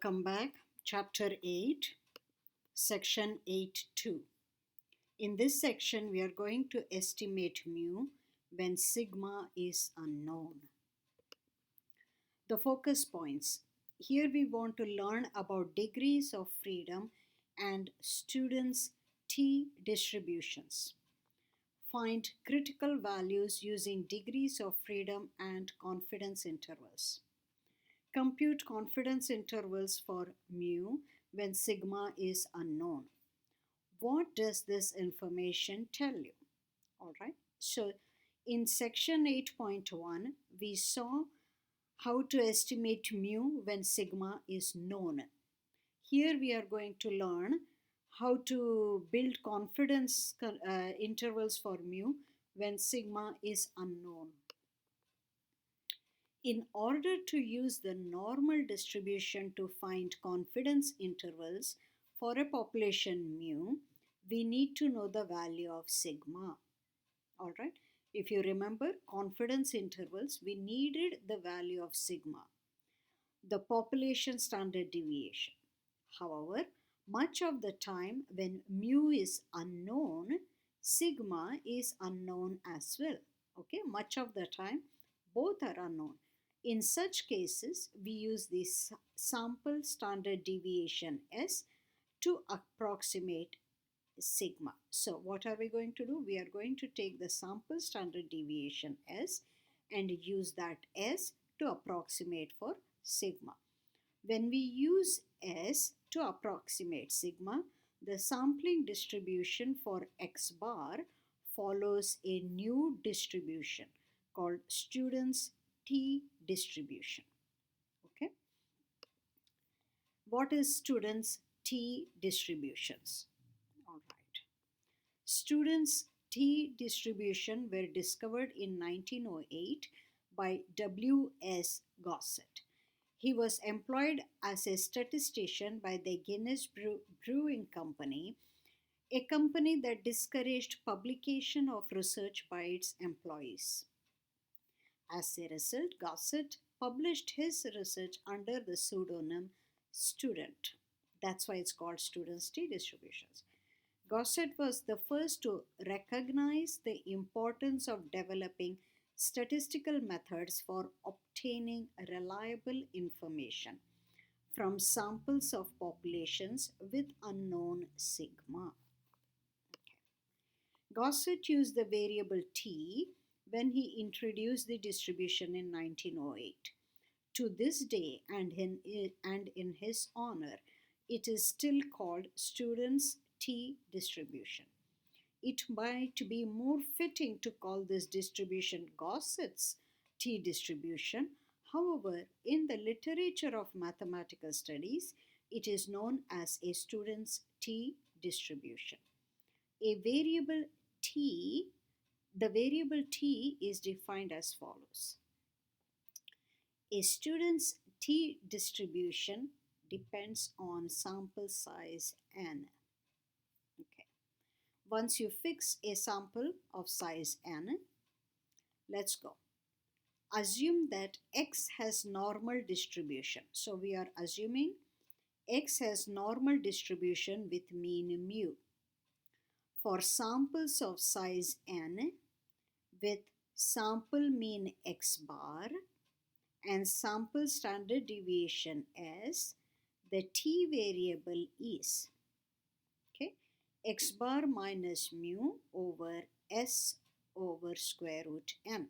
Welcome back. Chapter 8, Section 8.2. In this section, we are going to estimate mu when sigma is unknown. The focus points. Here we want to learn about degrees of freedom and students' T distributions. Find critical values using degrees of freedom and confidence intervals. Compute confidence intervals for mu when sigma is unknown. What does this information tell you? All right. So in section 8.1, we saw how to estimate mu when sigma is known. Here we are going to learn how to build confidence intervals for mu when sigma is unknown. In order to use the normal distribution to find confidence intervals for a population mu, we need to know the value of sigma. All right. If you remember confidence intervals, we needed the value of sigma, the population standard deviation. However, much of the time when mu is unknown, sigma is unknown as well. Okay, much of the time both are unknown. In such cases, we use the sample standard deviation S to approximate sigma. So what are we going to do? We are going to take the sample standard deviation S and use that S to approximate for sigma. When we use S to approximate sigma, the sampling distribution for X bar follows a new distribution called students T distribution. Okay. What is students T distributions? All right. Students T distribution were discovered in 1908 by W.S. Gossett. He was employed as a statistician by the Guinness Brewing Company, a company that discouraged publication of research by its employees. As a result, Gossett published his research under the pseudonym Student. That's why it's called Students T distributions. Gossett was the first to recognize the importance of developing statistical methods for obtaining reliable information from samples of populations with unknown sigma. Gossett used the variable t when he introduced the distribution in 1908. To this day, and in his honor, it is still called students' T distribution. It might be more fitting to call this distribution Gossett's T distribution. However, in the literature of mathematical studies, it is known as a student's T distribution. A variable t, the variable t is defined as follows. A student's T distribution depends on sample size n. Okay. Once you fix a sample of size n, let's go. Assume that X has normal distribution. So we are assuming X has normal distribution with mean mu. For samples of size n with sample mean X bar and sample standard deviation S, the T variable is X bar minus mu over S over square root n.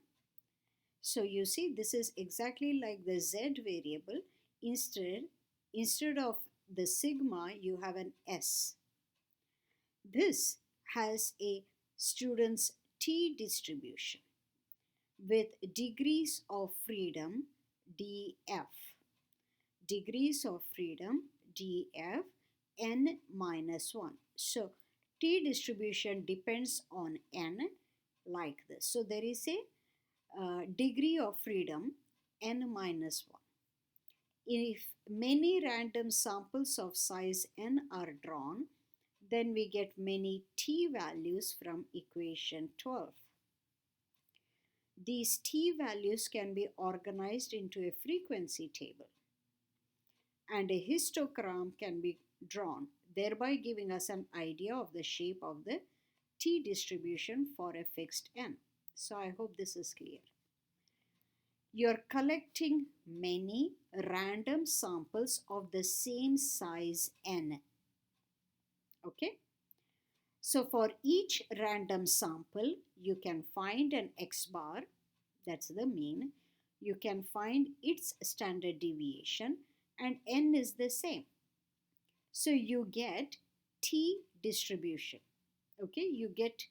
So you see, this is exactly like the Z variable. Instead of the sigma, you have an S. This has a student's T distribution with degrees of freedom df. Degrees of freedom df n minus 1. So T distribution depends on n like this. So there is a degree of freedom n minus 1. If many random samples of size n are drawn, then we get many T values from equation 12. These T values can be organized into a frequency table. and a histogram can be drawn, thereby giving us an idea of the shape of the t distribution for a fixed n. So I hope this is clear. You're collecting many random samples of the same size n. Okay? So for each random sample, you can find an x bar, that's the mean. You can find its standard deviation, and n is the same. So you get t distribution. Okay, you get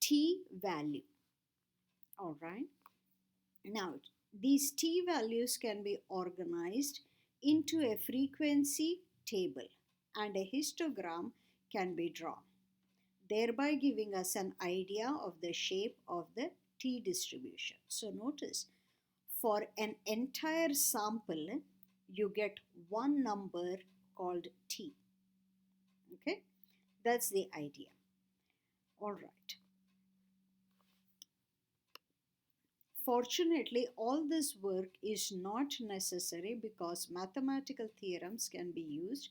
t value. All right. Now, these t values can be organized into a frequency table, and a histogram can be drawn, thereby giving us an idea of the shape of the t distribution. So notice, for an entire sample, you get one number called t. Okay, that's the idea. All right. Fortunately, all this work is not necessary because mathematical theorems can be used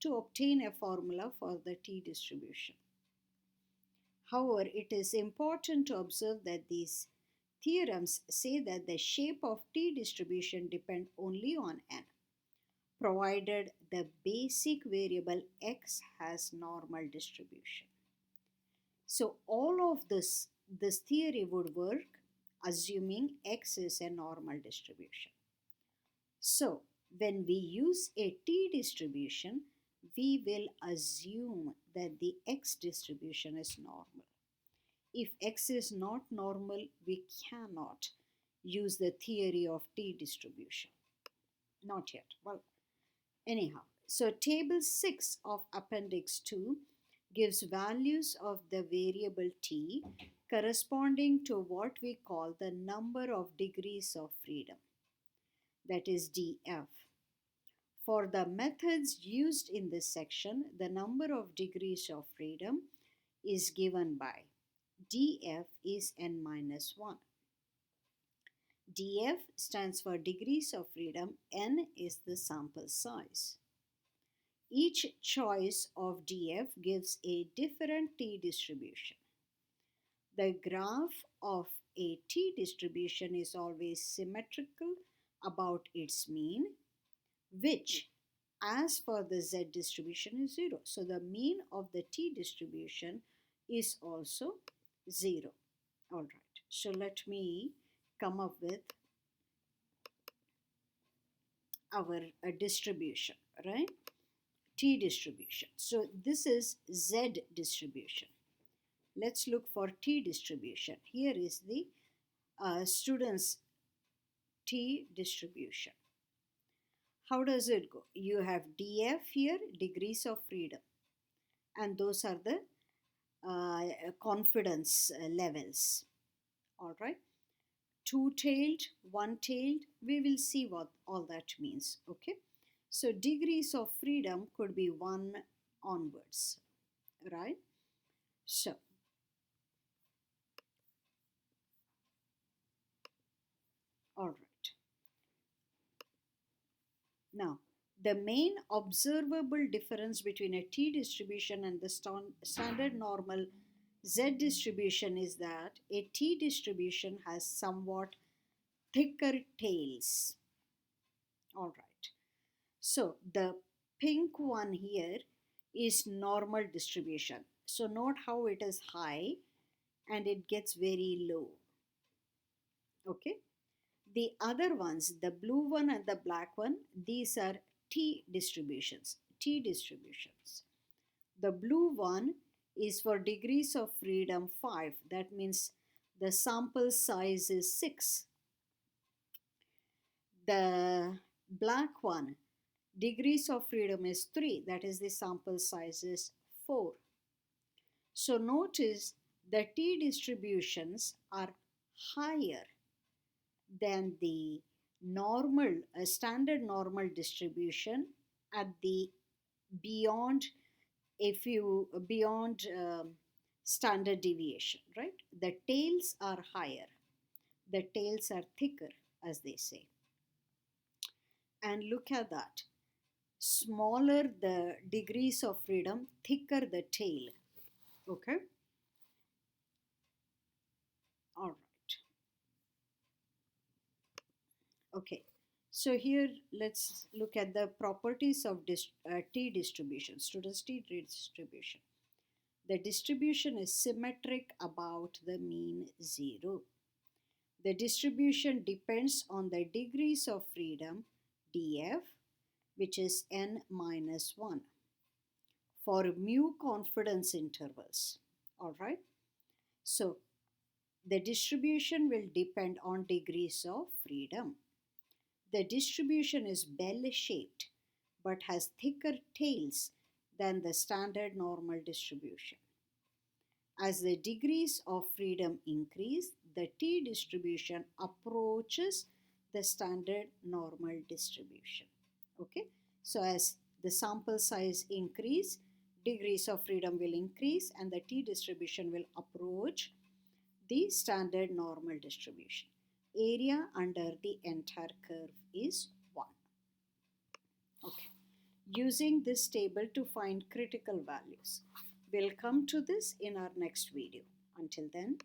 to obtain a formula for the t distribution. However, it is important to observe that these theorems say that the shape of t distribution depends only on n, provided the basic variable x has normal distribution. So all of this theory would work assuming x is a normal distribution. So when we use a t distribution, we will assume that the x distribution is normal. If x is not normal, we cannot use the theory of t distribution. Not yet. Well, anyhow, so table 6 of appendix 2 gives values of the variable t corresponding to what we call the number of degrees of freedom, that is df. For the methods used in this section, the number of degrees of freedom is given by df is n minus 1. df stands for degrees of freedom, n is the sample size. Each choice of df gives a different t distribution. The graph of a t distribution is always symmetrical about its mean, which, as for the z distribution, is 0. So the mean of the t distribution is also 0. All right. So let me come up with our distribution, right? T distribution. So this is z distribution. Let's look for t distribution. Here is the student's t distribution. How does it go? You have df here, degrees of freedom, and those are the confidence levels. All right. Two-tailed, one-tailed, we will see what all that means. Okay. So degrees of freedom could be 1 onwards, right? So all right. Now, the main observable difference between a t distribution and the standard normal z distribution is that a t distribution has somewhat thicker tails. All right. So the pink one here is normal distribution. So note how it is high and it gets very low. Okay. The other ones, the blue one and the black one, these are t distributions. T distributions. The blue one is for degrees of freedom 5. That means the sample size is 6. The black one, degrees of freedom is 3. That is the sample size is 4. So notice the t distributions are higher than the normal standard normal distribution at the beyond standard deviation, right? The tails are higher, the tails are thicker, as they say. And look at that, Smaller the degrees of freedom, thicker the tail. Okay, all right. Okay, so here let's look at the properties of t distribution, students t distribution. The distribution is symmetric about the mean 0. The distribution depends on the degrees of freedom df, which is n minus 1 for mu confidence intervals. All right. So the distribution will depend on degrees of freedom. The distribution is bell-shaped but has thicker tails than the standard normal distribution. As the degrees of freedom increase, the t distribution approaches the standard normal distribution. Okay, so as the sample size increase, degrees of freedom will increase and the t distribution will approach the standard normal distribution. Area under the entire curve is 1. Okay. Using this table to find critical values. We'll come to this in our next video. Until then,